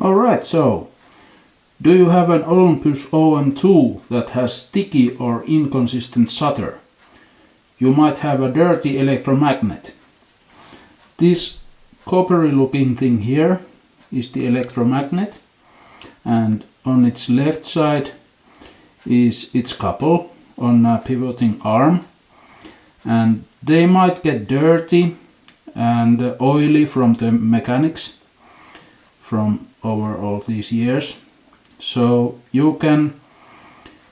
Alright, so do you have an Olympus OM-2 that has sticky or inconsistent solder? You might have a dirty electromagnet. This coppery looking thing here is the electromagnet, and on its left side is its couple on a pivoting arm, and they might get dirty and oily from the mechanics from over all these years. So you can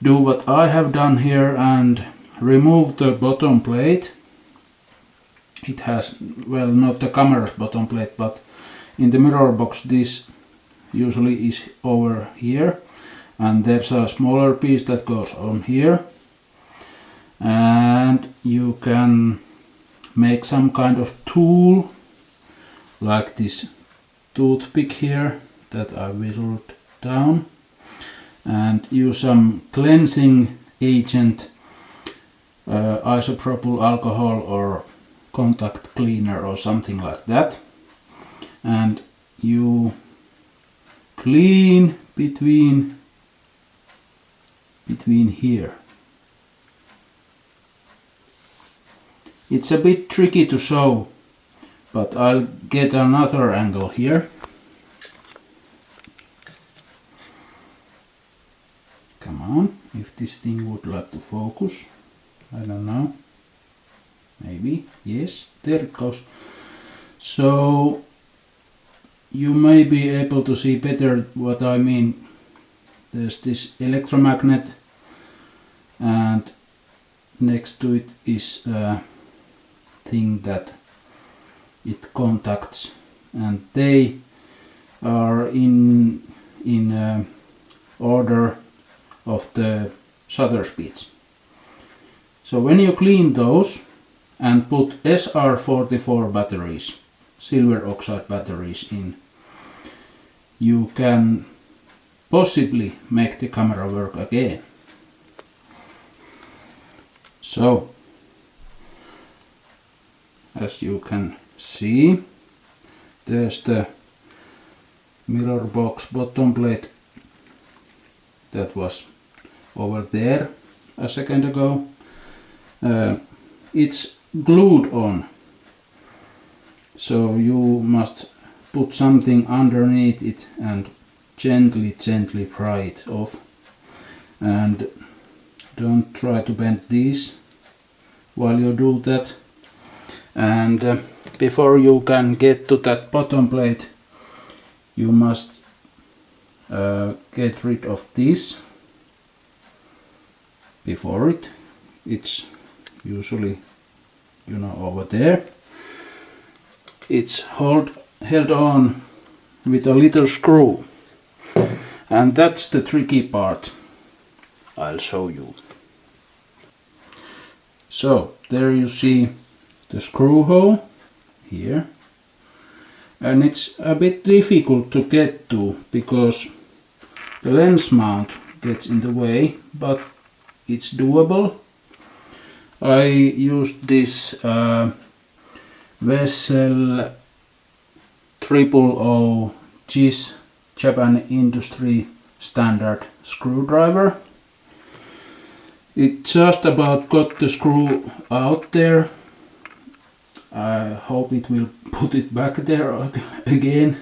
do what I have done here and remove the bottom plate. It has, well, not the camera's bottom plate, but in the mirror box this usually is over here, and there's a smaller piece that goes on here, and you can make some kind of tool like this toothpick here that I whittled down, and use some cleansing agent, isopropyl alcohol or contact cleaner or something like that, and you clean between here. It's a bit tricky to show, but I'll get another angle here. Come on, if this thing would like to focus. I don't know. Maybe, yes, there it goes. So you may be able to see better what I mean. There's this electromagnet, and next to it is a thing that it contacts, and they are in order of the shutter speeds. So when you clean those and put SR44 batteries, silver oxide batteries in, you can possibly make the camera work again. So as you can see, there's the mirror box bottom plate that was over there a second ago. It's glued on, so you must put something underneath it and gently pry it off, and don't try to bend these while you do that. And before you can get to that bottom plate, you must get rid of this before it's usually, you know, over there. It's held on with a little screw, and that's the tricky part. I'll show you. So there you see the screw hole here, and it's a bit difficult to get to because the lens mount gets in the way, but it's doable. I used this Vessel 000 JIS Japan Industry Standard screwdriver. It just about got the screw out there. I hope it will put it back there again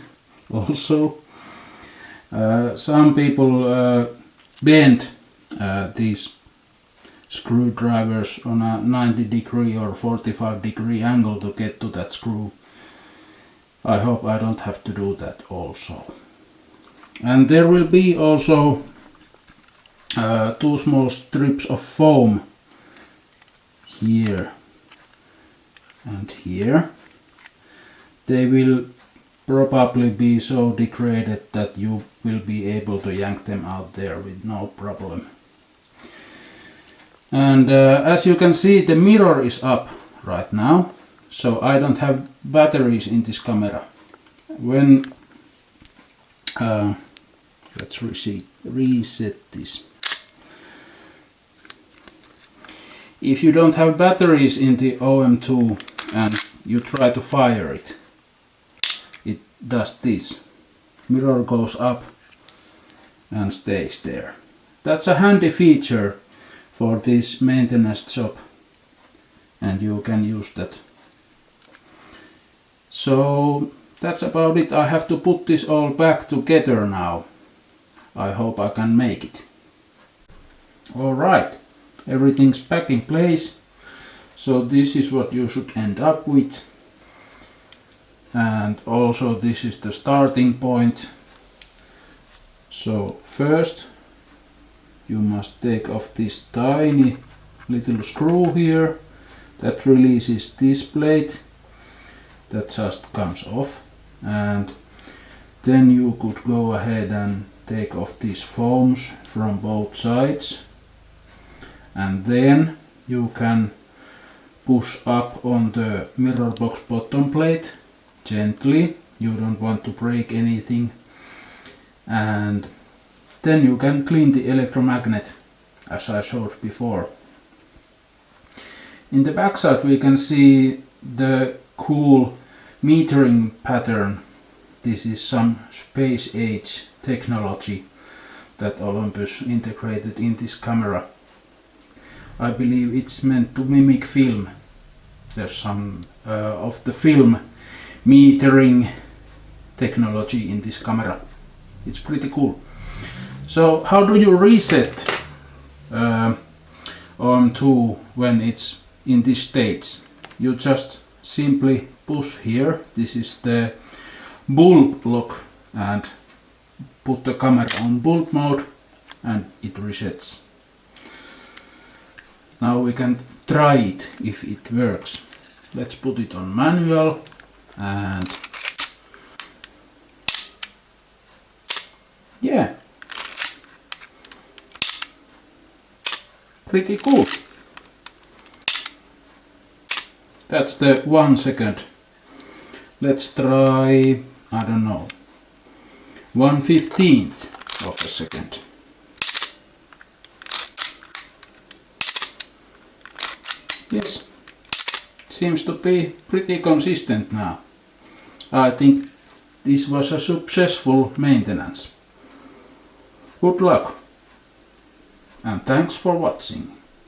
also. Some people bend these screwdrivers on a 90-degree or 45-degree angle to get to that screw. I hope I don't have to do that also. And there will be also two small strips of foam here and here. They will probably be so degraded that you will be able to yank them out there with no problem. And as you can see, the mirror is up right now, so I don't have batteries in this camera. When let's reset this. If you don't have batteries in the OM-2 and you try to fire it, it does this. mirror goes up and stays there. That's a handy feature for this maintenance job, and you can use that. So that's about it. I have to put this all back together now. I hope I can make it. Alright, everything's back in place. So this is what you should end up with. And also this is the starting point. So first you must take off this tiny little screw here that releases this plate. That just comes off, and then you could go ahead and take off these foams from both sides, and then you can push up on the mirror box bottom plate gently. You don't want to break anything, and then you can clean the electromagnet as I showed before. In the back side we can see the cool metering pattern. This is some space age technology that Olympus integrated in this camera. I believe it's meant to mimic film. There's some of the film metering technology in this camera. It's pretty cool. So how do you reset OM-2 when it's in this stage? You just simply push here. This is the bulb lock, and put the camera on bulb mode and it resets. Now we can try it if it works. Let's put it on manual, and yeah, pretty cool. That's the 1 second. Let's try, I don't know, 1/15 of a second. Yes, seems to be pretty consistent now. I think this was a successful maintenance. Good luck, and thanks for watching.